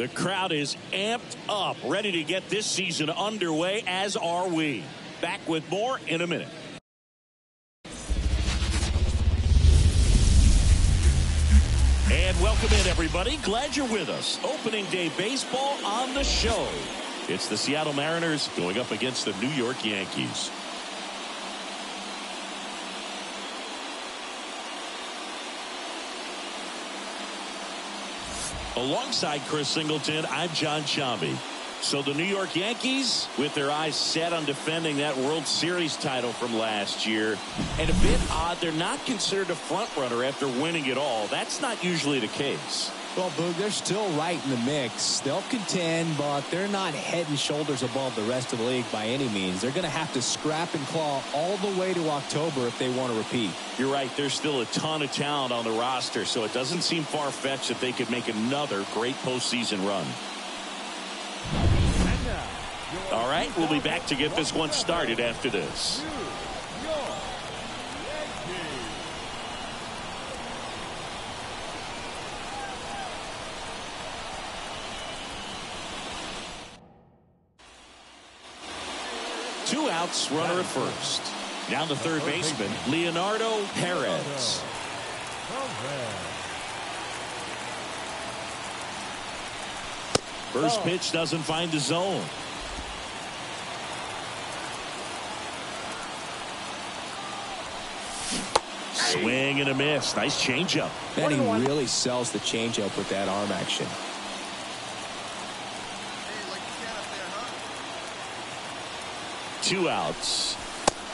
The crowd is amped up, ready to get this season underway, as are we. Back with more in a minute. And welcome in, everybody. Glad you're with us. Opening day baseball on the show. It's the Seattle Mariners going up against the New York Yankees. Alongside Chris Singleton, I'm John Shambi. So the New York Yankees, with their eyes set on defending that World Series title from last year. And a bit odd, they're not considered a front runner after winning it all. That's not usually the case. Well, Boog, they're still right in the mix. They'll contend, but they're not head and shoulders above the rest of the league by any means. They're going to have to scrap and claw all the way to October if they want to repeat. You're right. There's still a ton of talent on the roster, so it doesn't seem far-fetched that they could make another great postseason run. All right, we'll be back to get this one started after this. Two outs, runner at first. Down to third baseman, Leonardo Perez. First pitch doesn't find the zone. Swing and a miss. Nice changeup. And he really sells the changeup with that arm action. Two outs.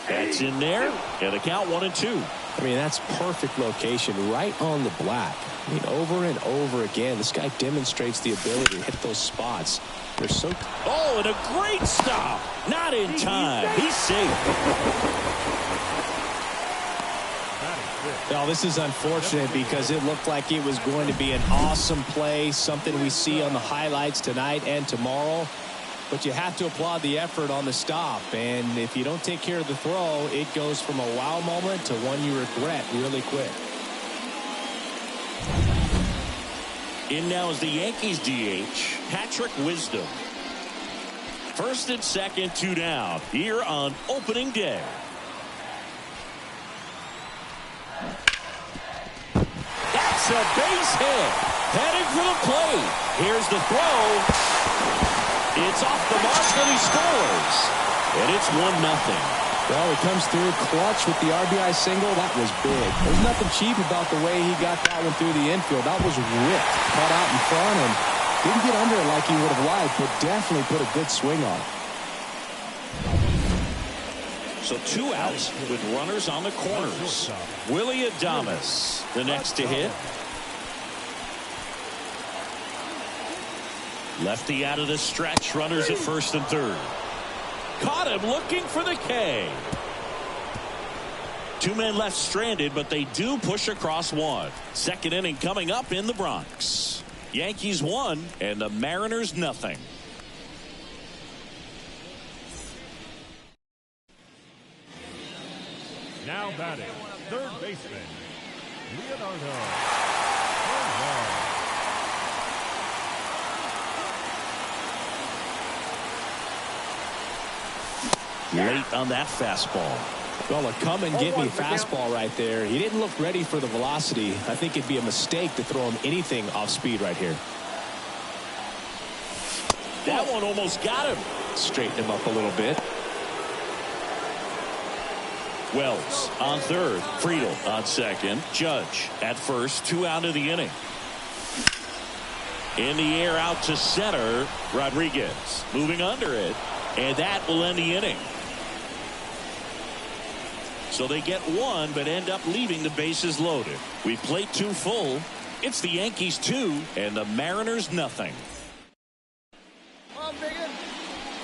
That's in there. And a count 1-2. I mean, that's perfect location right on the black. I mean, over and over again, this guy demonstrates the ability to hit those spots. They're so... Oh, and a great stop. Not in time. He's safe. Well, this is unfortunate because it looked like it was going to be an awesome play, something we see on the highlights tonight and tomorrow. But you have to applaud the effort on the stop. And if you don't take care of the throw, it goes from a wow moment to one you regret really quick. In now is the Yankees DH, Patrick Wisdom. First and second, two down here on opening day. That's a base hit. Heading for the plate. Here's the throw. It's off the mark and he scores. And it's 1-0. Well, he comes through clutch with the RBI single. That was big. There's nothing cheap about the way he got that one through the infield. That was ripped, cut out in front, and didn't get under it like he would have liked, but definitely put a good swing on it. So two outs with runners on the corners. Willie Adames, the next to hit. Lefty out of the stretch, runners at first and third. Caught him looking for the K. Two men left stranded, but they do push across one. Second inning coming up in the Bronx. Yankees 1 and the Mariners nothing. Now batting, third baseman, Leonardo. Late on that fastball. Well, a come and get me fastball right there. He didn't look ready for the velocity. I think it'd be a mistake to throw him anything off speed right here. That one almost got him. Straighten him up a little bit. Wells on third, Friedel on second, Judge at first, 2 out of the inning. In the air out to center, Rodriguez moving under it, and that will end the inning. So they get one, but end up leaving the bases loaded. We've played 2 full. It's the Yankees 2 and the Mariners nothing.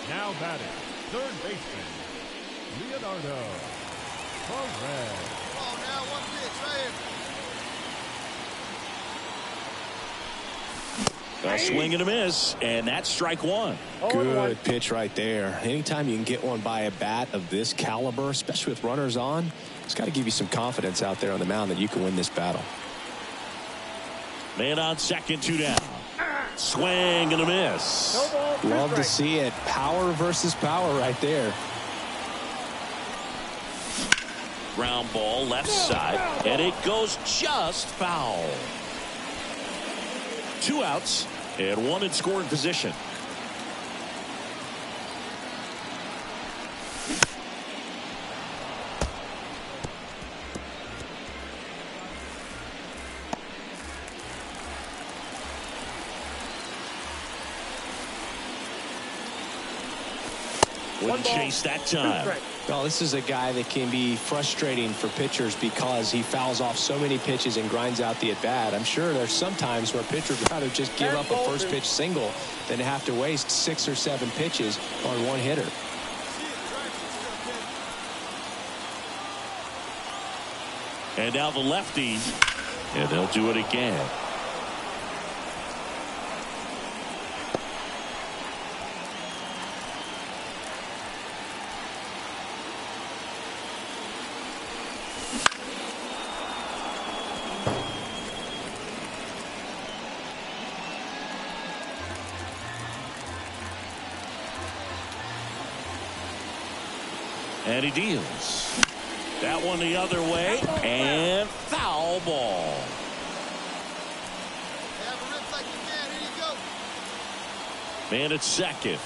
Now batting, third baseman, Leonardo. Oh, now one pitch, right? A swing and a miss, and that's strike one. Good pitch right there. Anytime you can get one by a bat of this caliber, especially with runners on, it's got to give you some confidence out there on the mound that you can win this battle. Man on second, 2 down. Swing and a miss. Love to see it. Power versus power right there. Ground ball left side, and it goes just foul. 2 outs and 1 in scoring position. Wouldn't chase that time. Well, this is a guy that can be frustrating for pitchers because he fouls off so many pitches and grinds out the at-bat. I'm sure there's some times where pitchers would rather just give up a first pitch single than to have to waste 6 or 7 pitches on one hitter. And now the lefty, and they'll do it again. And he deals. That one the other way, and foul ball. Man at second.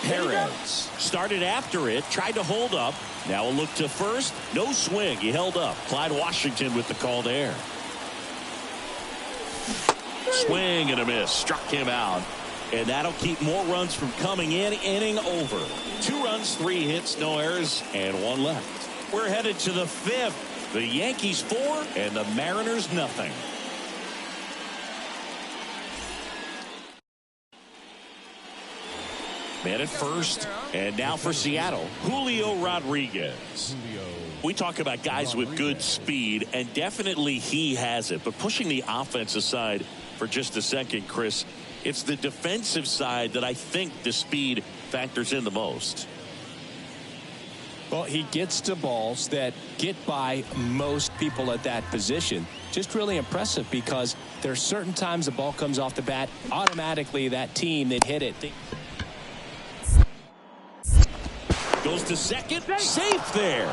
Perez started after it, tried to hold up. Now a look to first. No swing. He held up. Clyde Washington with the call there. Swing and a miss. Struck him out. And that'll keep more runs from coming in. Inning over. 2 runs, 3 hits, no errors, and 1 left. We're headed to the 5th. The Yankees 4 and the Mariners nothing. Man at first, and now for Seattle, Julio Rodriguez. We talk about guys with good speed, and definitely he has it. But pushing the offense aside for just a second, Chris, it's the defensive side that I think the speed factors in the most. Well, he gets to balls that get by most people at that position. Just really impressive because there are certain times the ball comes off the bat, automatically that team that hit it. Goes to second, safe there.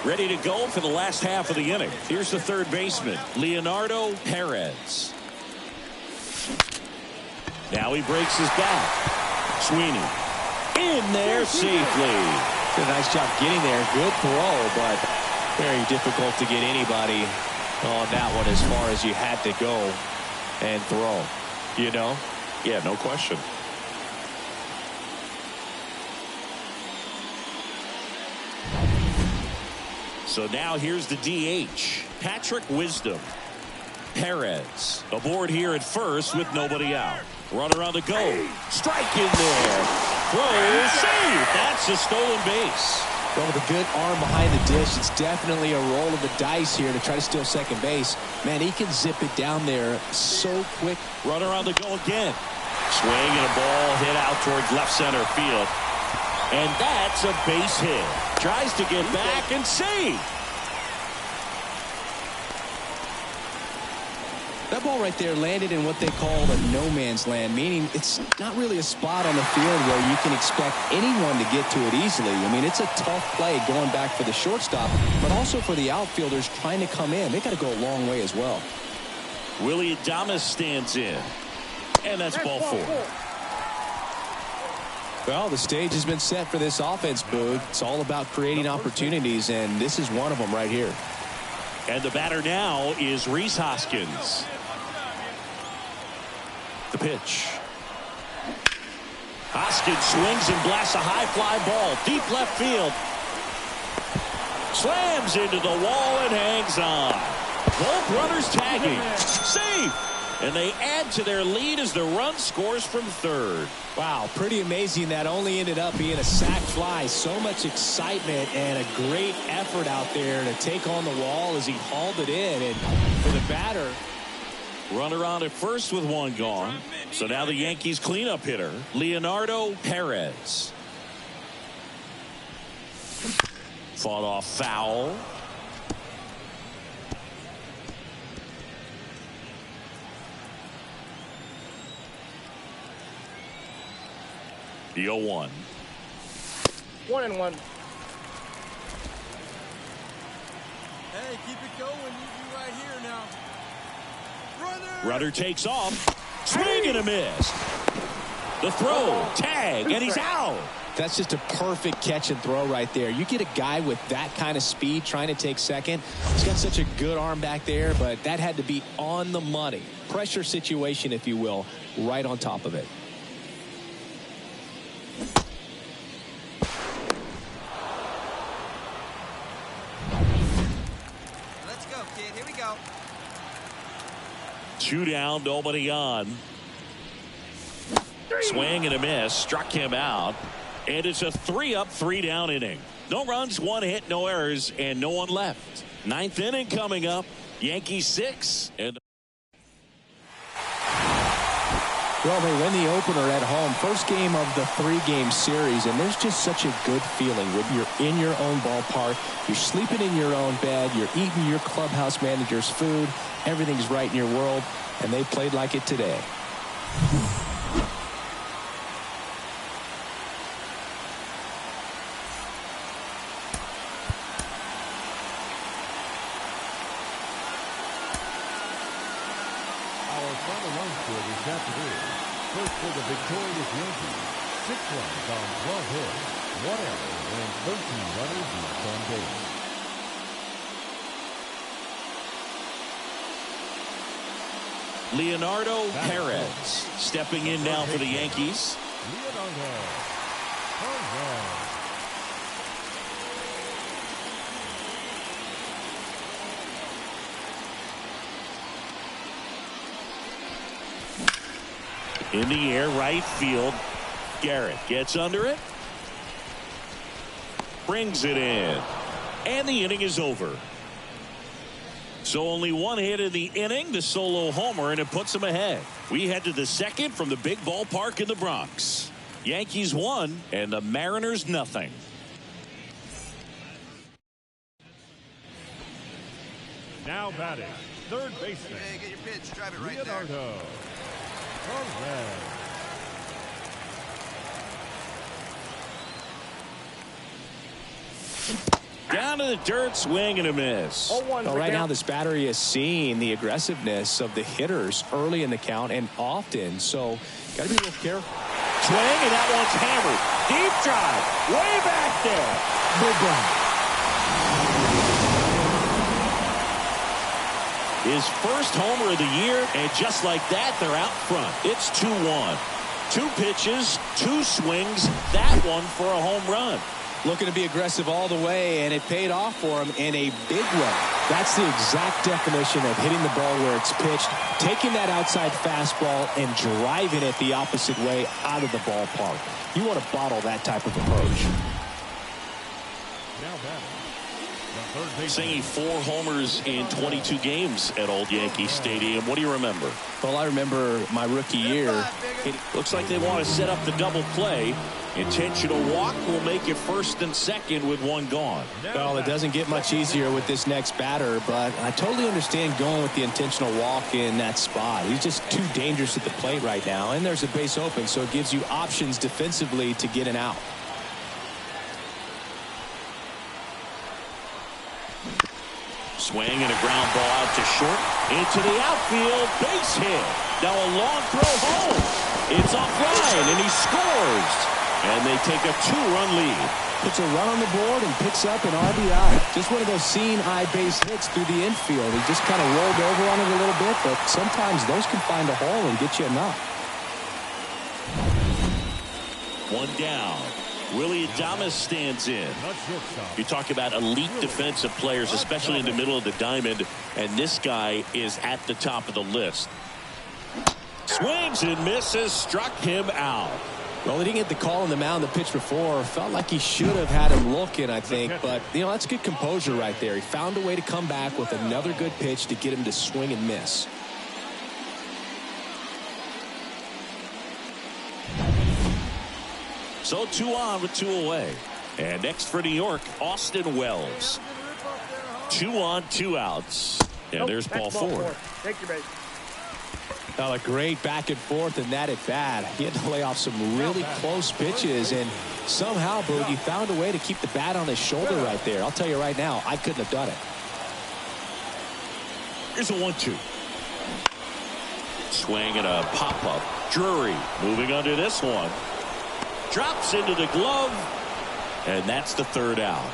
Ready to go for the last half of the inning. Here's the third baseman, Leonardo Perez. Now he breaks his back. Sweeney in there safely. Did a nice job getting there. Good throw, but very difficult to get anybody on that one as far as you had to go and throw. You know? Yeah, no question. So now here's the DH, Patrick Wisdom. Perez aboard here at first with nobody out. Runner on the go. Strike in there. Throw safe. That's a stolen base. Well, with a good arm behind the dish, it's definitely a roll of the dice here to try to steal second base. Man, he can zip it down there so quick. Runner on the go again. Swing and a ball hit out towards left center field. And that's a base hit. Tries to get back and save. That ball right there landed in what they call a no man's land, meaning it's not really a spot on the field where you can expect anyone to get to it easily. I mean, it's a tough play going back for the shortstop, but also for the outfielders trying to come in. They got to go a long way as well. Willie Adames stands in, and that's ball 4. Well, the stage has been set for this offense, Boog. It's all about creating opportunities, and this is one of them right here. And the batter now is Rhys Hoskins. The pitch. Hoskins swings and blasts a high fly ball deep left field. Slams into the wall and hangs on. Both runners tagging. Safe. And they add to their lead as the run scores from third. Wow, pretty amazing. That only ended up being a sac fly. So much excitement and a great effort out there to take on the wall as he hauled it in. And for the batter, runner on at first with 1 gone. So now the Yankees cleanup hitter, Leonardo Perez. Fought off foul. The 0-1. 1-1. Hey, keep it going. You right here now. Runner takes off. Swing and a miss. The throw, tag, and he's out. That's just a perfect catch and throw right there. You get a guy with that kind of speed trying to take second. He's got such a good arm back there, but that had to be on the money. Pressure situation, if you will, right on top of it. Let's go, kid. Here we go. 2 down, nobody on. Swing and a miss. Struck him out. And it's a 3-up, 3-down inning. No runs, 1 hit, no errors, and no one left. 9th inning coming up. Yankees 6. And well, they win the opener at home. First game of the 3-game series, and there's just such a good feeling when you're in your own ballpark. You're sleeping in your own bed. You're eating your clubhouse manager's food. Everything's right in your world, and they played like it today. This afternoon. First for the victorious Yankees. 6 runs on 12 hits, 1 error, and 13 runners left on base. Leonardo Perez stepping in now for the Yankees. Leonardo Perez. In the air, right field. Garrett gets under it. Brings it in. And the inning is over. So only 1 hit in the inning, the solo homer, and it puts them ahead. We head to the second from the big ballpark in the Bronx. Yankees 1 and the Mariners nothing. Now batting, third baseman. Hey, get your pitch. Drive it right there. Leonardo Perez. Down to the dirt, swing and a miss. Well, right now this battery is seeing the aggressiveness of the hitters early in the count and often, so got to be a little careful. Swing, and that one's hammered. Deep drive, way back there. Big one. His first homer of the year, and just like that, they're out front. It's 2-1. 2 pitches, 2 swings, that one for a home run. Looking to be aggressive all the way, and it paid off for him in a big way. That's the exact definition of hitting the ball where it's pitched, taking that outside fastball and driving it the opposite way out of the ballpark. You want to bottle that type of approach. Now batting, the third baseman. Singing 4 homers in 22 games at Old Yankee Stadium. What do you remember? Well, I remember my rookie year. It looks like they want to set up the double play. Intentional walk will make it first and second with 1 gone. Well, it doesn't get much easier with this next batter, but I totally understand going with the intentional walk in that spot. He's just too dangerous at the plate right now, and there's a base open, so it gives you options defensively to get an out. Swing and a ground ball out to short. Into the outfield. Base hit. Now a long throw home. It's offline, and he scores. And they take a 2-run lead. Puts a run on the board and picks up an RBI. Just one of those seeing eye base hits through the infield. He just kind of rolled over on it a little bit, but sometimes those can find a hole and get you enough. 1 down. Willie Adames stands in. You talk about elite defensive players, especially in the middle of the diamond, and this guy is at the top of the list. Swings and misses, struck him out. Well, he didn't get the call on the mound the pitch before. Felt like he should have had him looking, I think. But, you know, that's good composure right there. He found a way to come back with another good pitch to get him to swing and miss. So 2 on with 2 away. And next for New York, Austin Wells. 2 on, 2 outs. And there's ball 4. Take your base. A great back and forth in that at bat. He had to lay off some really close pitches, and somehow, Boogie found a way to keep the bat on his shoulder right there. I'll tell you right now, I couldn't have done it. Here's a 1-2. Swing and a pop-up. Drury moving under this one. Drops into the glove, and that's the 3rd out.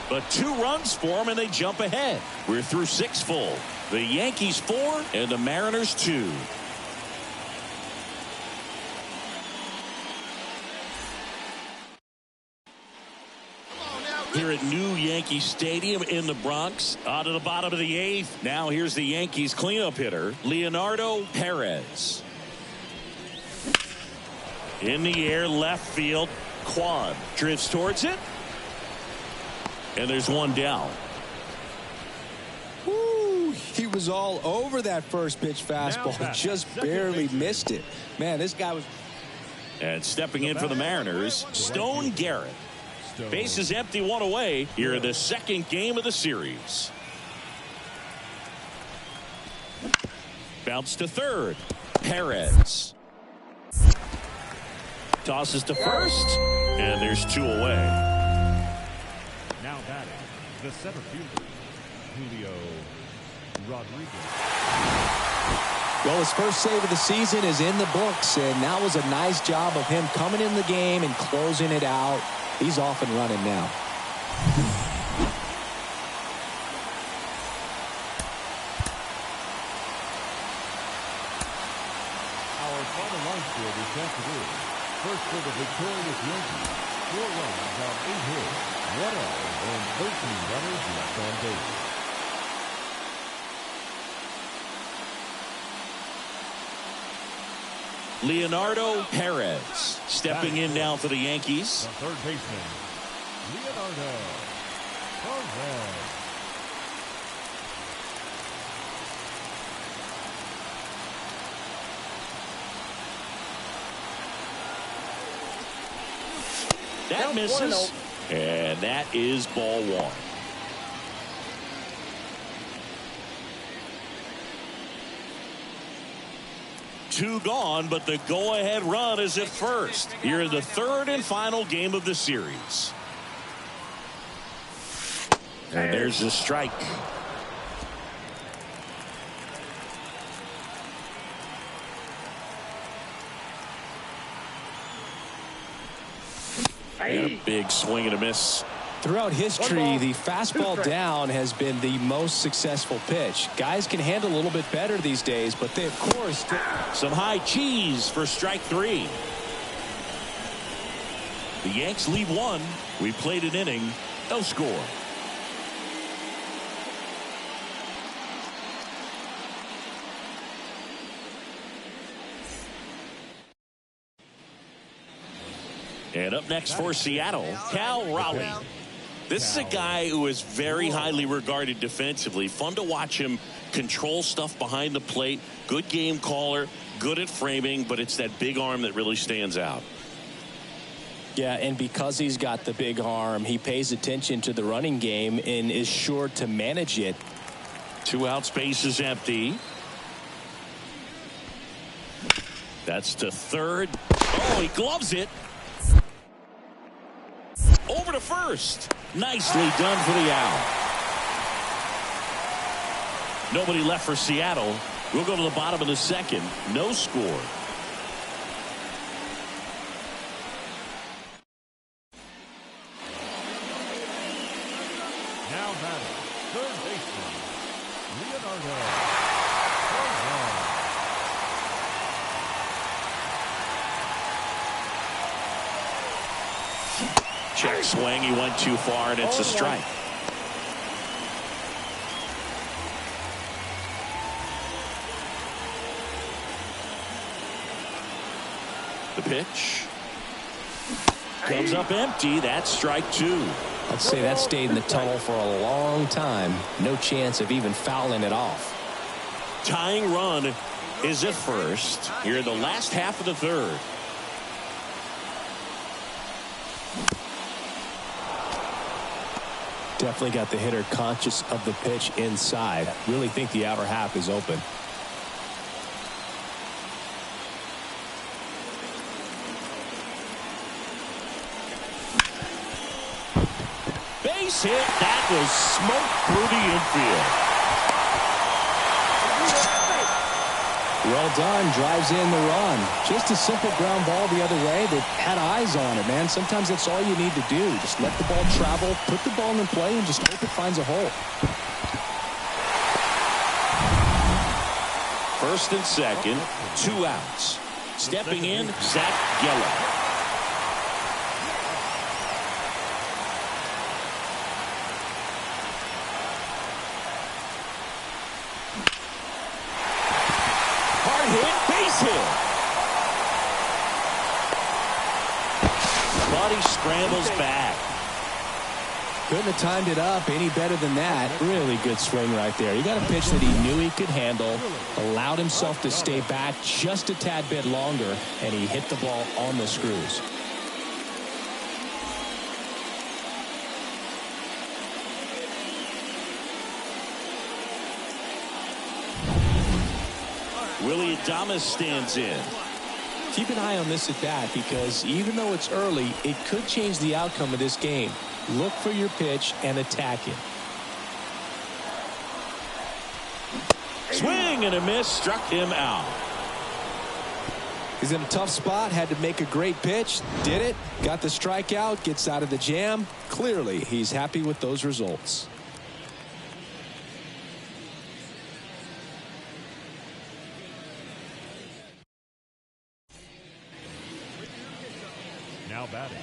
But 2 runs for him, and they jump ahead. We're through 6 full. The Yankees 4 and the Mariners 2. Here at New Yankee Stadium in the Bronx, out of the bottom of the 8th. Now here's the Yankees cleanup hitter, Leonardo Perez. In the air, left field. Kwan drifts towards it. And there's 1 down. Woo, he was all over that first pitch fastball. Just barely missed it. Man, this guy was. And stepping in for the Mariners, Stone Garrett. Base is empty, 1 away here in the 2nd game of the series. Bounce to 3rd. Perez tosses to 1st, and there's 2 away. Now batting, the center fielder, Julio Rodriguez. Well, his first save of the season is in the books, and that was a nice job of him coming in the game and closing it out. He's off and running now. Our final line score this afternoon. First for the victorious Yankees, 4 runs on 8 hits, 1 out, and 13 runners left on base. Leonardo Perez stepping in now for the Yankees. The third baseman, Leonardo Perez. That misses, and that is ball 1. Two gone, but the go-ahead run is at first. Here in the 3rd and final game of the series. And there's a strike. And a big swing and a miss. Throughout history, the fastball down has been the most successful pitch. Guys can handle a little bit better these days, but they, of course. Some high cheese for strike 3. The Yanks lead 1. We played an inning. No score. And up next for Seattle, Cal Raleigh. This is a guy who is very highly regarded defensively. Fun to watch him control stuff behind the plate. Good game caller, good at framing, but it's that big arm that really stands out. Yeah, and because he's got the big arm, he pays attention to the running game and is sure to manage it. 2 out, space is empty. That's to 3rd. Oh, he gloves it. Over to 1st. Nicely done for the out. Nobody left for Seattle. We'll go to the bottom of the 2nd. No score. Now batting, third baseman, Leonardo Perez. Check swing. He went too far, and it's a strike. The pitch comes up empty. That's strike 2. I'd say that stayed in the tunnel for a long time. No chance of even fouling it off. Tying run is at first here in the last half of the 3rd. Definitely got the hitter conscious of the pitch inside. Really think the outer half is open. Base hit. That was smoke through the infield. Well done. Drives in the run. Just a simple ground ball the other way that had eyes on it, man. Sometimes that's all you need to do. Just let the ball travel, put the ball in play, and just hope it finds a hole. First and second, 2 outs. Stepping in, Zach Geller. Buddy scrambles back. Couldn't have timed it up any better than that. Really good swing right there. He got a pitch that he knew he could handle, allowed himself to stay back just a tad bit longer, and he hit the ball on the screws. Willie Adames stands in. Keep an eye on this at bat because even though it's early, it could change the outcome of this game. Look for your pitch and attack it. Swing and a miss, struck him out. He's in a tough spot, had to make a great pitch, did it, got the strikeout, gets out of the jam. Clearly, he's happy with those results. Now batting.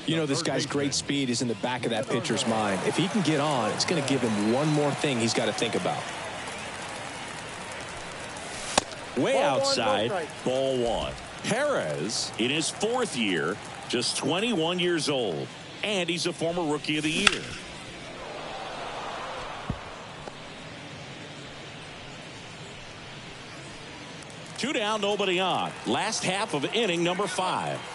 You know, this guy's great speed is in the back of that pitcher's mind. If he can get on, it's going to give him one more thing he's got to think about. Way outside, ball one. Perez, in his 4th year, just 21 years old, and he's a former Rookie of the Year. Two down, nobody on. Last half of inning number 5.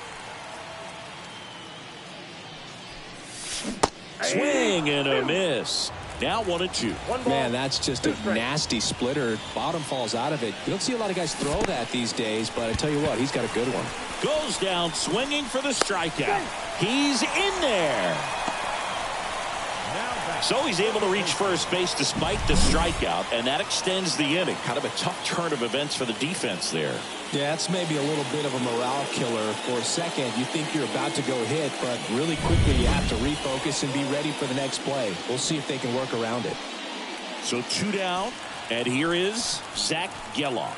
Swing and a miss. Now 1-2. Man, that's just a nasty splitter. Bottom falls out of it. You don't see a lot of guys throw that these days, but I tell you what, he's got a good one. Goes down swinging for the strikeout. He's in there. So he's able to reach first base despite the strikeout, and that extends the inning. Kind of a tough turn of events for the defense there. Yeah, that's maybe a little bit of a morale killer. For a second, you think you're about to go hit, but really quickly you have to refocus and be ready for the next play. We'll see if they can work around it. So 2 down, and here is Zach Geller.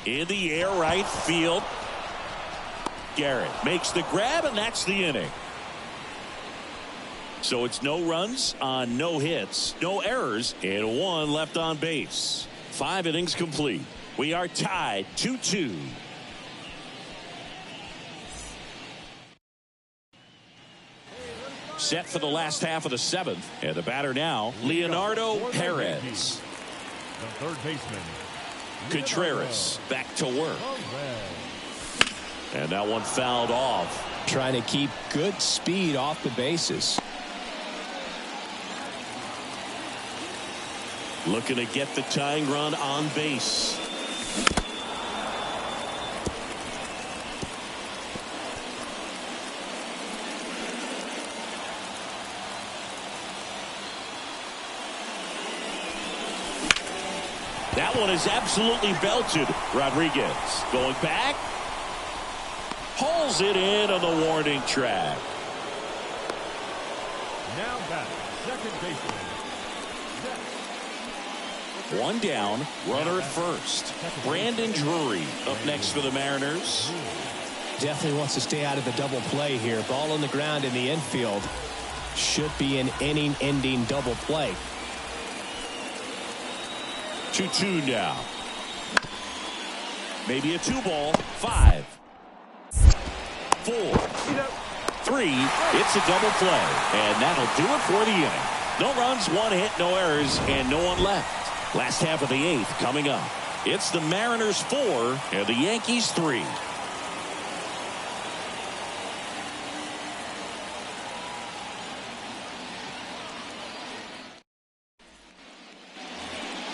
In the air, right field. Garrett makes the grab, and that's the inning. So it's no runs on no hits, no errors, and 1 left on base. 5 innings complete. We are tied 2-2. Set for the last half of the 7th, and the batter now, Leonardo Perez. The third baseman, Contreras back to work. And that one fouled off. Trying to keep good speed off the bases. Looking to get the tying run on base. That one is absolutely belted. Rodriguez going back. Pulls it in on the warning track. now batting, second baseman. 1 down, runner at first. Brandon Drury up next for the Mariners. Definitely wants to stay out of the double play here. Ball on the ground in the infield. Should be an inning-ending double play. 2-2 now. Maybe a 2-ball. 5, 4, 3. It's a double play. And that'll do it for the inning. No runs, 1 hit, no errors, and no one left. Last half of the 8th coming up. It's the Mariners 4 and the Yankees 3.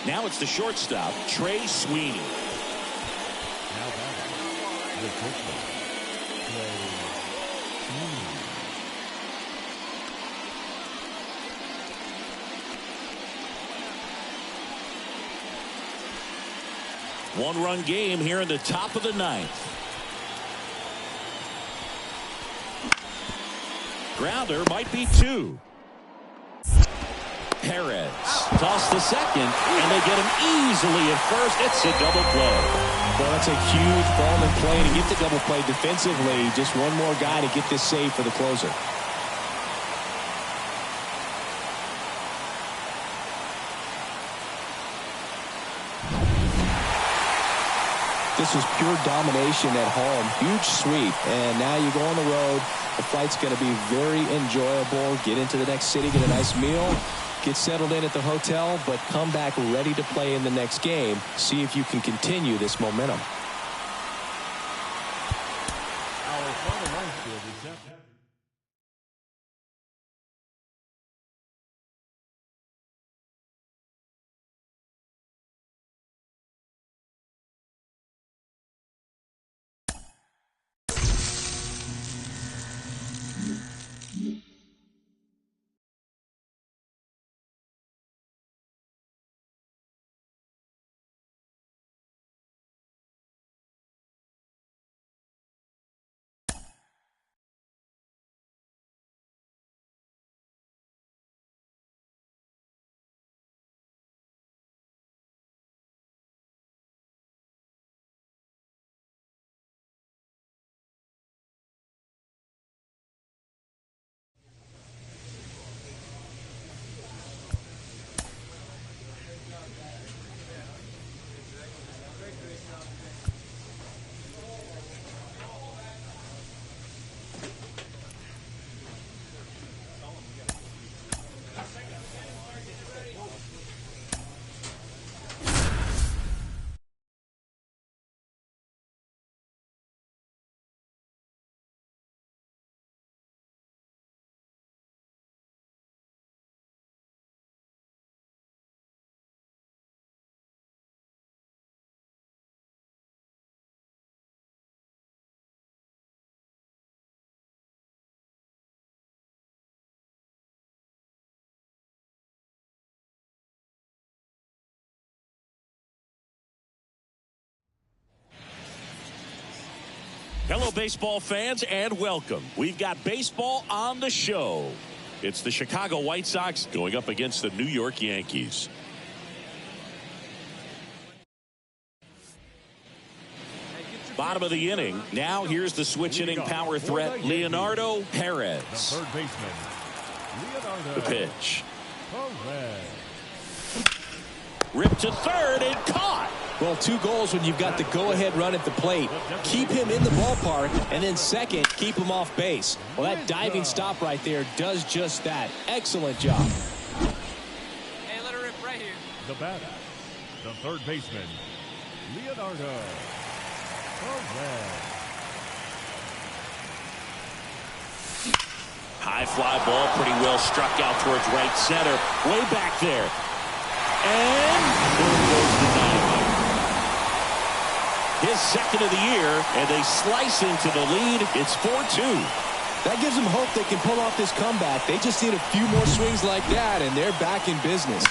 Now it's the shortstop, Trey Sweeney. Now batting, the pitcher, Trey Sweeney. One-run game here in the top of the ninth. Grounder might be two. Perez toss to second, and they get him easily at first. It's a double play. Well, that's a huge ball in play to get the double play defensively. Just one more guy to get this save for the closer. This was pure domination at home. Huge sweep. And now you go on the road. The flight's going to be very enjoyable. Get into the next city, get a nice meal, get settled in at the hotel, but come back ready to play in the next game. See if you can continue this momentum. Our final line score is set. Hello, baseball fans, and welcome. We've got baseball on the show. It's the Chicago White Sox going up against the New York Yankees. Bottom of the inning. Now here's the switch inning power threat, Leonardo Perez. The third baseman, Leonardo The pitch. Perez. Ripped to third and caught. Well, 2 goals when you've got the go-ahead run at the plate. Keep him in the ballpark, and then second, keep him off base. Well, that diving stop right there does just that. Excellent job. Hey, let her rip right here. The batter, the third baseman, Leonardo Perez. High fly ball, pretty well struck out towards right center. Way back there. And there goes the dynamite. His second of the year, and they slice into the lead. It's 4-2. That gives them hope they can pull off this comeback. They just need a few more swings like that, and they're back in business.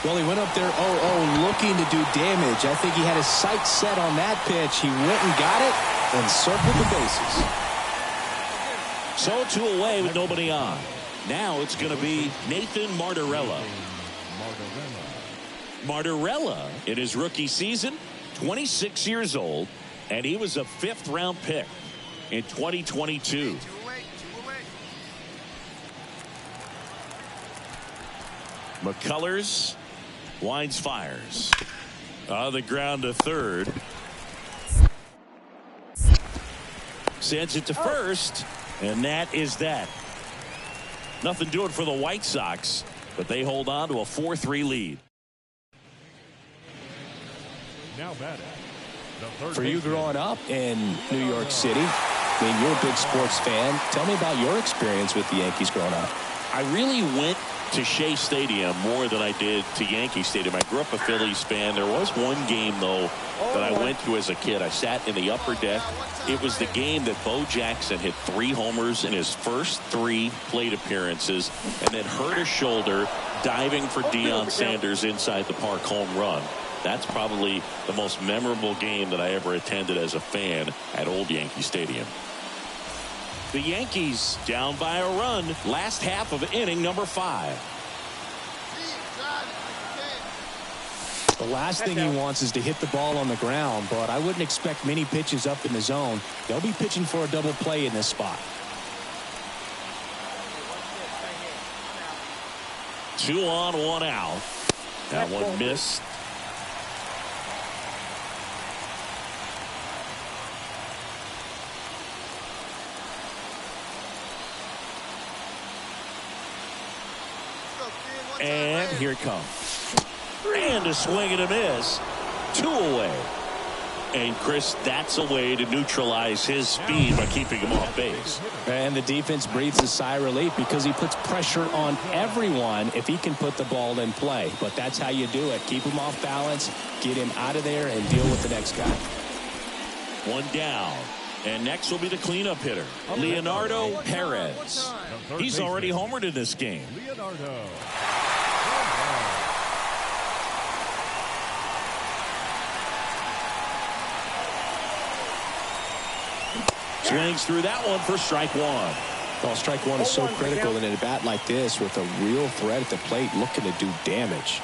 Well, he went up there 0-0 looking to do damage. I think he had his sights set on that pitch. He went and got it and circled the bases. So 2 away with nobody on. Now it's going to be Nathan Martorella. Martorella in his rookie season, 26 years old, and he was a 5th-round pick in 2022. Two away. McCullers winds, fires. On the ground to third. Sends it to first, and that is that. Nothing doing for the White Sox, but they hold on to a 4-3 lead. Now batting, the third For you baseman, growing up in New York City, I mean, you're a big sports fan. Tell me about your experience with the Yankees growing up. I really went to Shea Stadium more than I did to Yankee Stadium. I grew up a Phillies fan. There was one game, though, that I went to as a kid. I sat in the upper deck. It was the game that Bo Jackson hit 3 homers in his first 3 plate appearances and then hurt his shoulder diving for Deion Sanders inside the park home run. That's probably the most memorable game that I ever attended as a fan at Old Yankee Stadium. The Yankees down by a run. Last half of inning number 5. The last thing he wants is to hit the ball on the ground, but I wouldn't expect many pitches up in the zone. They'll be pitching for a double play in this spot. 2 on, 1 out. That one missed. And here it comes. And a swing and a miss. 2 away. And Chris, that's a way to neutralize his speed by keeping him off base. And the defense breathes a sigh of relief because he puts pressure on everyone if he can put the ball in play. But that's how you do it. Keep him off balance, get him out of there, and deal with the next guy. 1 down. And next will be the cleanup hitter, Leonardo Perez. He's already homered in this game. Leonardo. Swings through that one for strike 1. Well, strike 1 is so critical in a bat like this with a real threat at the plate looking to do damage.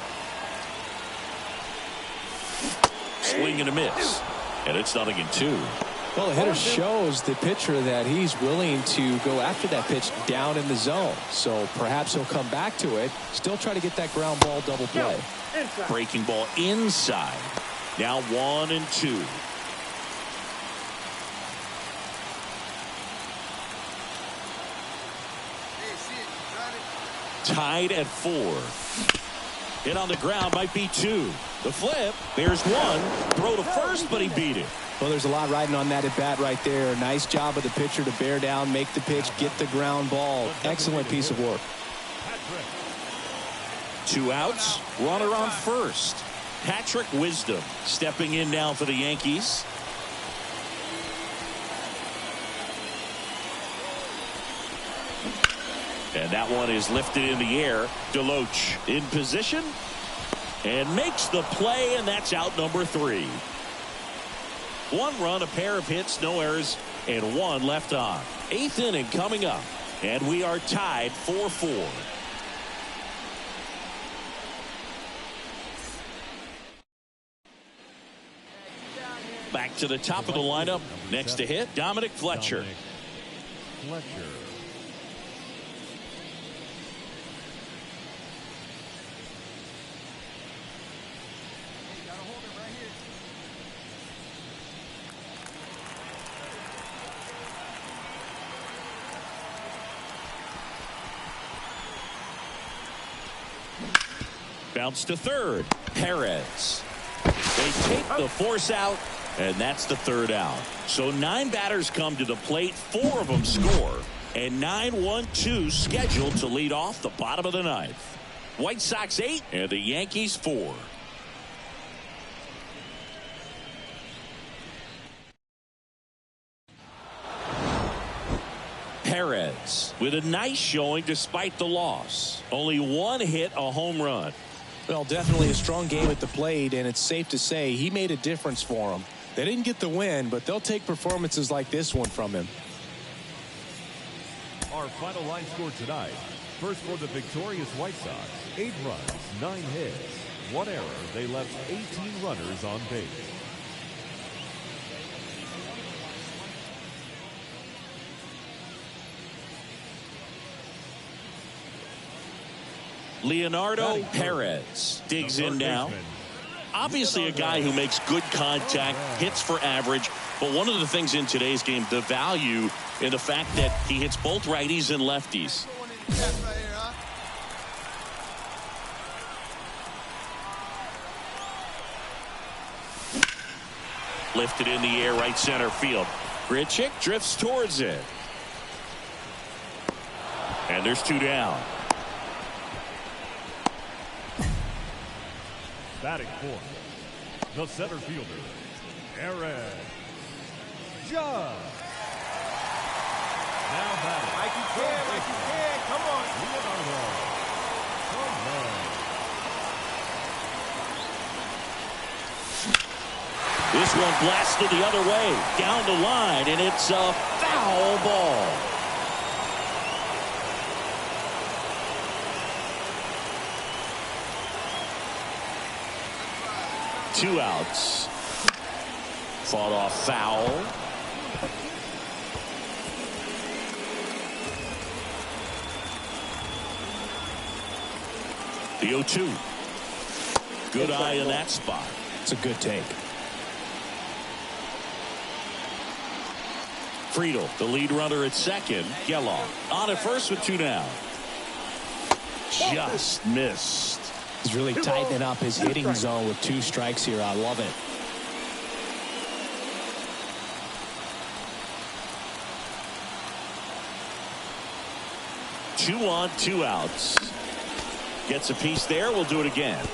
Swing and a miss. And it's 0-2. Well, the hitter shows the pitcher that he's willing to go after that pitch down in the zone. So perhaps he'll come back to it. Still try to get that ground ball double play. Breaking ball inside. Now 1-2. Tied at 4. Hit on the ground might be 2. The flip. There's 1. Throw to first, but he beat it. Well, there's a lot riding on that at bat right there. Nice job of the pitcher to bear down, make the pitch, get the ground ball. Excellent piece of work. 2 outs. Runner on first. Patrick Wisdom stepping in now for the Yankees. And that one is lifted in the air. Deloach in position and makes the play, and that's out number 3. 1 run, a pair of hits, no errors, and 1 left on. 8th inning coming up, and we are tied 4-4. Back to the top of the lineup. Next to hit, Dominic Fletcher. Bounce to third. Perez. They take the force out, and that's the 3rd out. So 9 batters come to the plate. 4 of them score. And 9-1-2 scheduled to lead off the bottom of the 9th. White Sox 8 and the Yankees 4. Perez with a nice showing despite the loss. Only 1 hit, a home run. Well, definitely a strong game at the plate, and it's safe to say he made a difference for them. They didn't get the win, but they'll take performances like this one from him. Our final line score tonight. First for the victorious White Sox, 8 runs, 9 hits, 1 error. They left 18 runners on base. Leonardo Perez digs in now. Obviously a guy who makes good contact, hits for average, but one of the things in today's game, the value in the fact that he hits both righties and lefties. Lifted in the air, right center field. Grichuk drifts towards it. And there's 2 down. Batting fourth, the center fielder, Aaron Judge. Now batting. Like you can, come on. Leonardo. This one blasted the other way, down the line, and it's a foul ball. Two outs. Fought off foul. The 0-2. Good eye in that spot. It's a good take. Friedel, the lead runner at second. Geloff on at first with two down. Just missed. He's really tightening up his hitting zone with 2 strikes here. I love it. Two on, 2 outs. Gets a piece there. We'll do it again.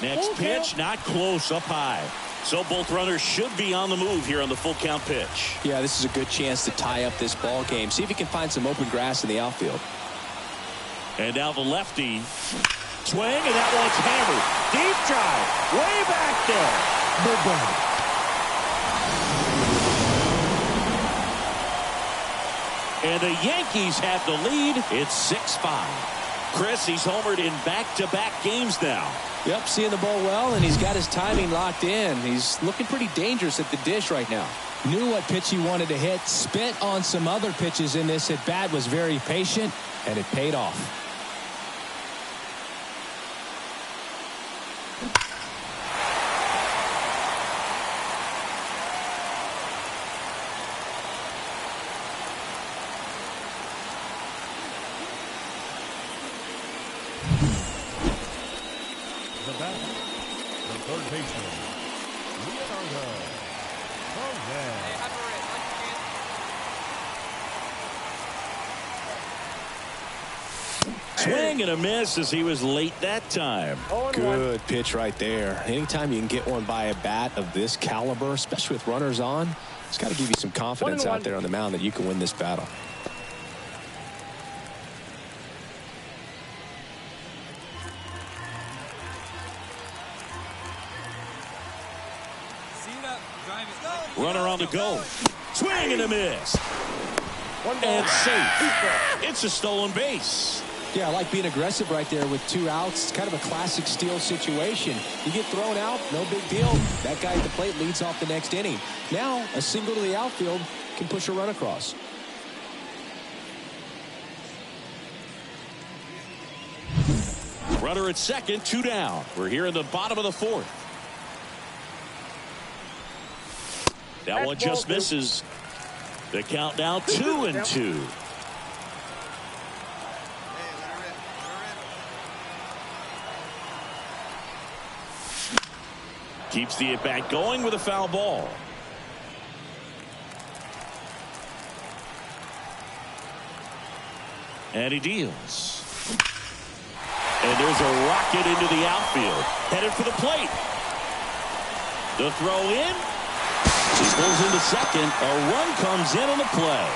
Next pitch, not close, up high. So both runners should be on the move here on the full count pitch. Yeah, this is a good chance to tie up this ball game. See if he can find some open grass in the outfield. And now the lefty. Swing, and that one's hammered. Deep drive, way back there. And the Yankees have the lead. It's 6-5. Chris, he's homered in back-to-back games now. Yep, seeing the ball well, and he's got his timing locked in. He's looking pretty dangerous at the dish right now. Knew what pitch he wanted to hit, spent on some other pitches in this at bat, was very patient, and it paid off. The third baseman, Leonardo. Hey, have a rip. Like you can. Swing and a miss as he was late that time. Good pitch right there. Anytime you can get one by a bat of this caliber, especially with runners on, it's got to give you some confidence out there on the mound that you can win this battle. Runner on the go. Swing and a miss. And safe. It's a stolen base. Yeah, I like being aggressive right there with 2 outs. It's kind of a classic steal situation. You get thrown out, no big deal. That guy at the plate leads off the next inning. Now, a single to the outfield can push a run across. Runner at second, 2 down. We're here in the bottom of the 4th. That one just misses. The count now 2-2. Keeps the at-bat going with a foul ball. And he deals. And there's a rocket into the outfield. Headed for the plate. The throw in. He pulls into second. A run comes in on the play.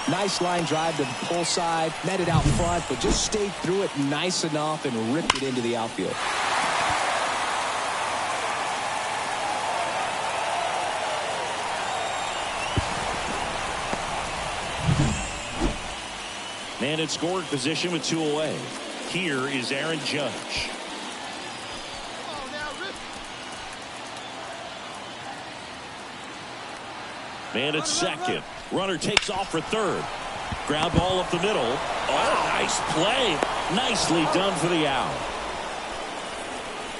Nice line drive to the pull side. Met it out front, but just stayed through it nice enough and ripped it into the outfield. Man in scoring position with 2 away. Here is Aaron Judge. Man at second. Runner takes off for third. Ground ball up the middle. Oh, nice play. Nicely done for the out.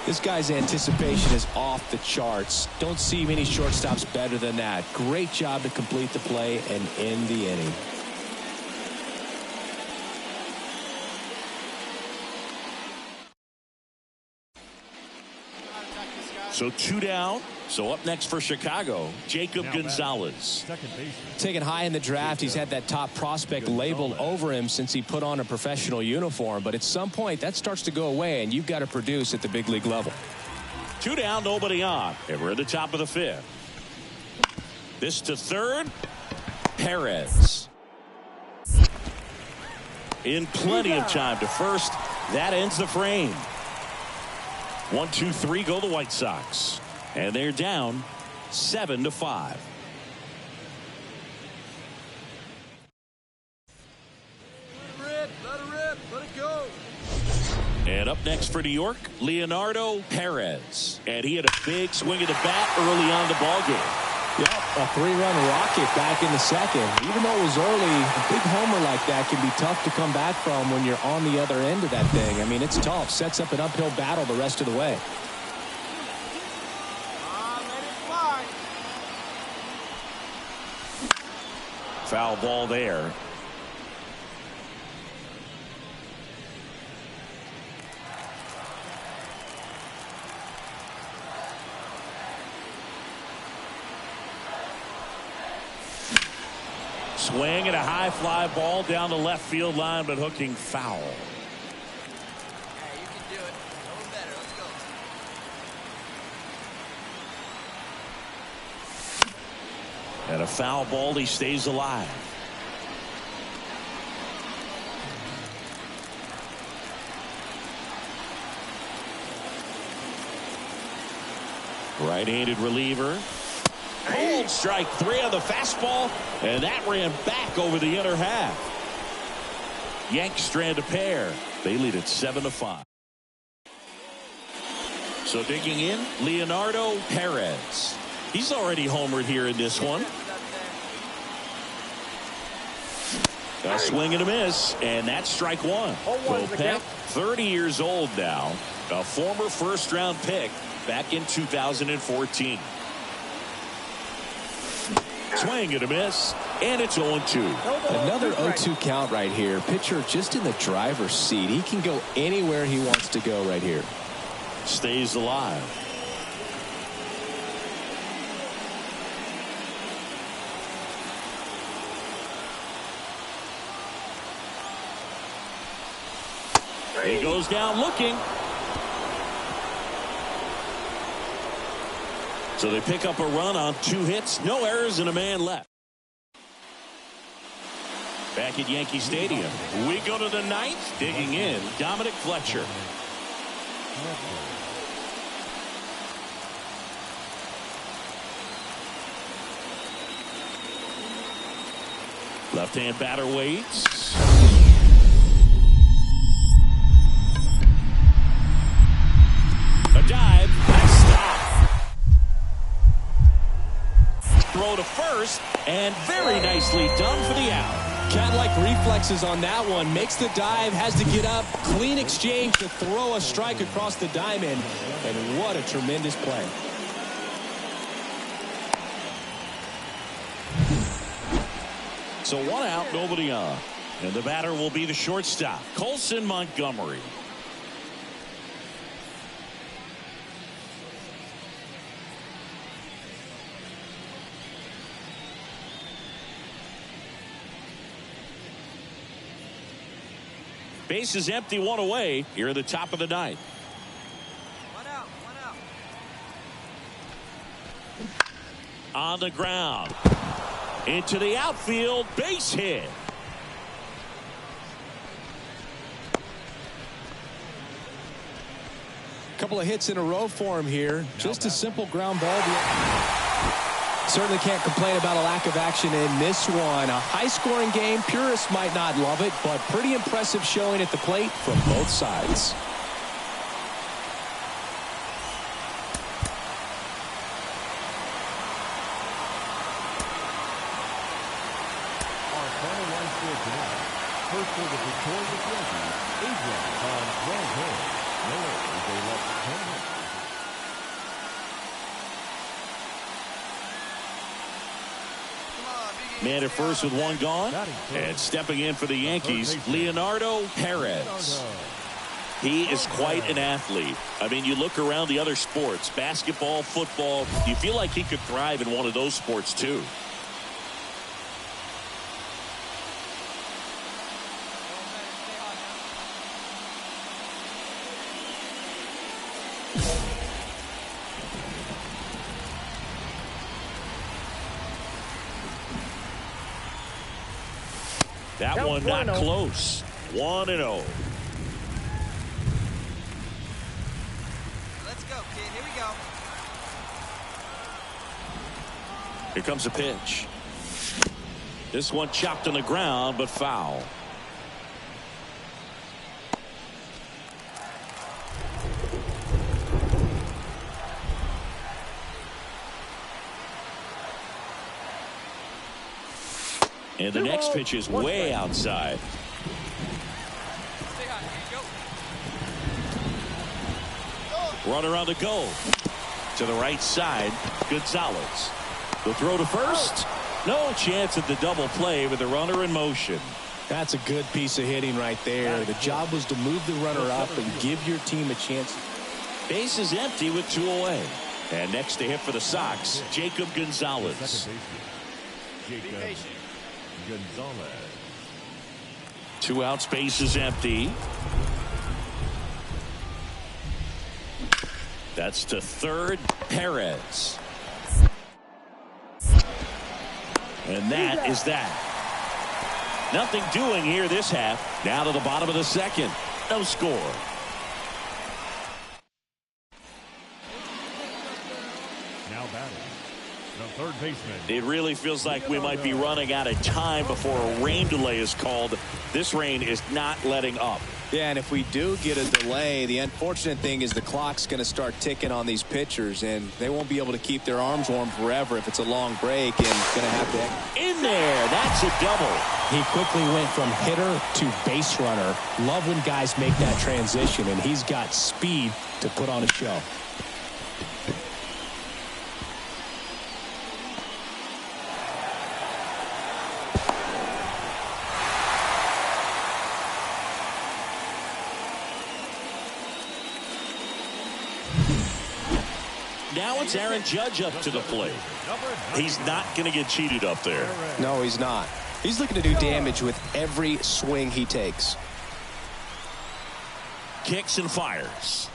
This guy's anticipation is off the charts. Don't see many shortstops better than that. Great job to complete the play and end the inning. So 2 down. So up next for Chicago, Jacob Gonzalez. Second baseman. Taken high in the draft, he's had that top prospect label over him since he put on a professional uniform. But at some point, that starts to go away, and you've got to produce at the big league level. 2 down, nobody on. And we're at the top of the 5th. This to third. Perez. In plenty of time to first. That ends the frame. 1, 2, 3 go the White Sox. And they're down 7-5. Let it rip. Let it go. And up next for New York, Leonardo Perez. And he had a big swing of the bat early on the ballgame. Yep, a 3-run rocket back in the second. Even though it was early, a big homer like that can be tough to come back from when you're on the other end of that thing. I mean, it's tough. Sets up an uphill battle the rest of the way. Let it fly. Foul ball there. Swing and a high fly ball down the left field line, but hooking foul. Hey, you can do it. No better. Let's go. And a foul ball, he stays alive. Right-handed reliever. Cold strike 3 on the fastball, and that ran back over the inner half. Yanks strand a pair. They lead at 7-5. So digging in, Leonardo Perez. He's already homered here in this one. A swing and a miss, and that's strike 1. Kopech, 30 years old now, a former first-round pick back in 2014. Swing and a miss, and it's 0-2. Another 0-2 count right here. Pitcher just in the driver's seat. He can go anywhere he wants to go right here. Stays alive. He goes down looking. So they pick up a run on 2 hits, no errors, and a man left. Back at Yankee Stadium, we go to the 9th. Digging in, Dominic Fletcher. Left-hand batter waits. A dive. Nice stop. Throw to first, and very nicely done for the out. Cat-like reflexes on that one. Makes the dive, has to get up. Clean exchange to throw a strike across the diamond. And what a tremendous play. So 1 out, nobody on. And the batter will be the shortstop, Colson Montgomery. Base is empty, 1 away. Here at the top of the 9th. 1 out. 1 out. On the ground. Into the outfield. Base hit. Couple of hits in a row for him here. Just a simple ground ball. Certainly can't complain about a lack of action in this one. A high-scoring game. Purists might not love it, but pretty impressive showing at the plate from both sides. Our final line score tonight. First for the victorious Yankees, Adrian on Grand Hill. Miller is a left 10 hits. Man at first with 1 gone. And stepping in for the Yankees, Leonardo Perez. He is quite an athlete. I mean, you look around the other sports, basketball, football, you feel like he could thrive in one of those sports too. That one not close. 1-0. Let's go, kid. Here we go. Here comes a pitch. This one chopped on the ground, but foul. And the next pitch is way outside. Runner on the go. To the right side, Gonzalez. The throw to first. No chance at the double play with the runner in motion. That's a good piece of hitting right there. The job was to move the runner up and give your team a chance. Base is empty with 2 away. And next to hit for the Sox, Jacob Gonzalez. Jacob Gonzalez. 2 outs, base is empty. That's to third, Perez. And that is that. Nothing doing here this half. Now to the bottom of the second. No score. Now batting, the third baseman. It really feels like we might be running out of time before a rain delay is called. This rain is not letting up. Yeah, and if we do get a delay, the unfortunate thing is the clock's going to start ticking on these pitchers, and they won't be able to keep their arms warm forever if it's a long break, and going to have to. In there, that's a double. He quickly went from hitter to base runner. Love when guys make that transition, and he's got speed to put on a show. Now it's Aaron Judge up to the plate. He's not going to get cheated up there. No, he's not. He's looking to do damage with every swing he takes. Kicks and fires.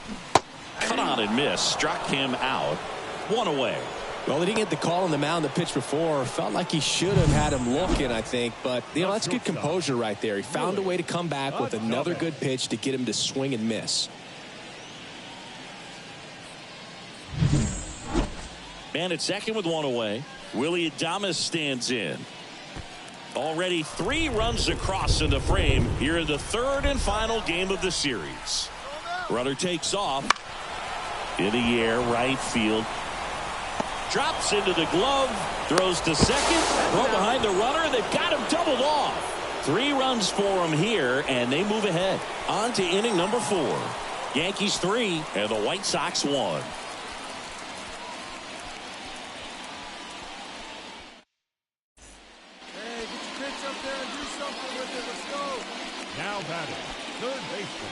Cut on and miss. Struck him out. 1 away. Well, he didn't get the call on the mound the pitch before. Felt like he should have had him looking, I think. But, that's good composure right there. He found a way to come back with another good pitch to get him to swing and miss. Man at second with 1 away. Willie Adames stands in. Already 3 runs across in the frame here in the third and final game of the series. Runner takes off. In the air, right field. Drops into the glove. Throws to second. Throw behind the runner. They've got him doubled off. 3 runs for him here, and they move ahead. On to inning number 4. Yankees 3 and the White Sox 1. Now batting, third baseman,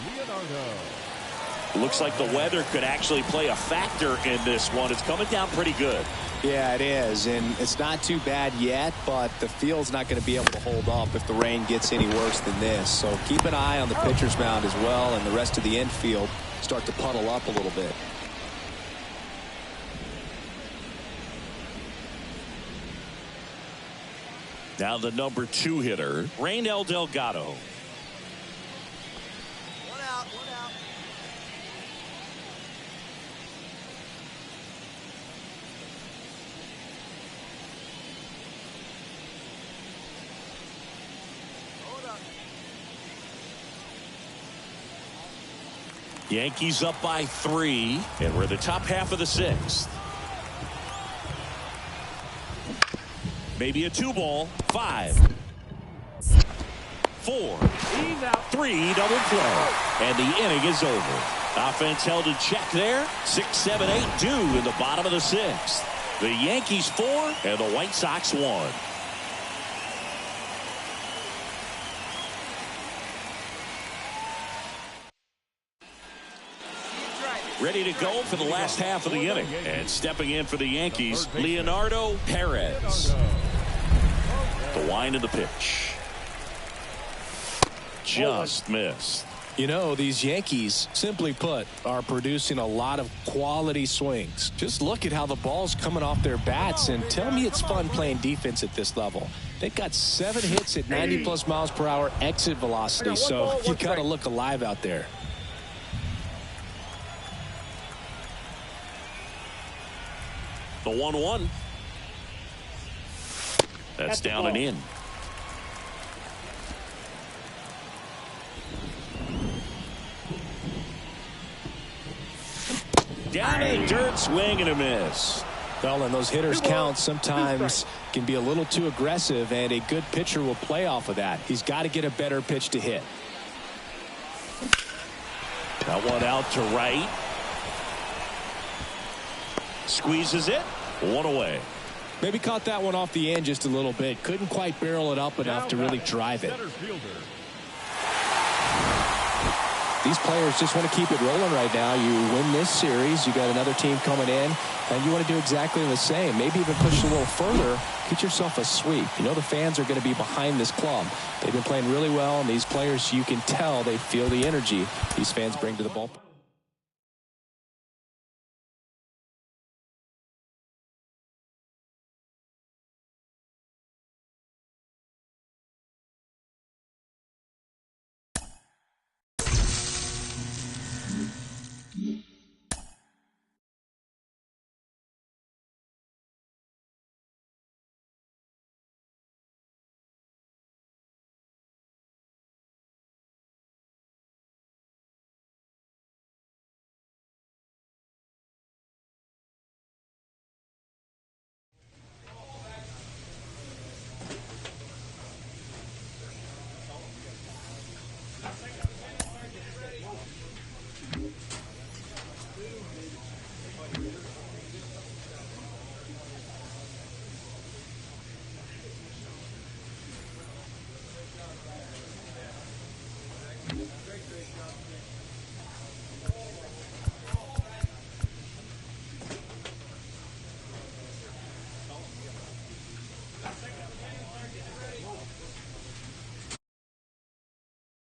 Leonardo. Looks like the weather could actually play a factor in this one. It's coming down pretty good. Yeah, it is, and it's not too bad yet, but the field's not going to be able to hold up if the rain gets any worse than this. So keep an eye on the pitcher's mound as well, and the rest of the infield start to puddle up a little bit. Now the number 2 hitter, Raynel Delgado. 1 out, 1 out. Hold up. Yankees up by 3, and we're in the top half of the 6th. Maybe a 2-ball. 5, 4, 3, double play. And the inning is over. Offense held in check there. 6, 7, 8 due in the bottom of the 6th. The Yankees 4 and the White Sox 1. ready to go for the last half of the inning. And stepping in for the Yankees, Leonardo Perez. The wind of the pitch. Just missed. You know, these Yankees, simply put, are producing a lot of quality swings. Just look at how the ball's coming off their bats, and tell me it's fun playing defense at this level. They've got 7 hits at 90+ miles per hour exit velocity, so you got to look alive out there. The 1-1. That's down and in. Down in the dirt, swing and a miss. Well, and those hitters count sometimes can be a little too aggressive, and a good pitcher will play off of that. He's got to get a better pitch to hit. That one out to right. Squeezes it. 1 away. Maybe caught that one off the end just a little bit. Couldn't quite barrel it up enough to really drive it. These players just want to keep it rolling right now. You win this series, you got another team coming in, and you want to do exactly the same. Maybe even push a little further, get yourself a sweep. You know the fans are going to be behind this club. They've been playing really well, and these players, you can tell they feel the energy these fans bring to the ballpark.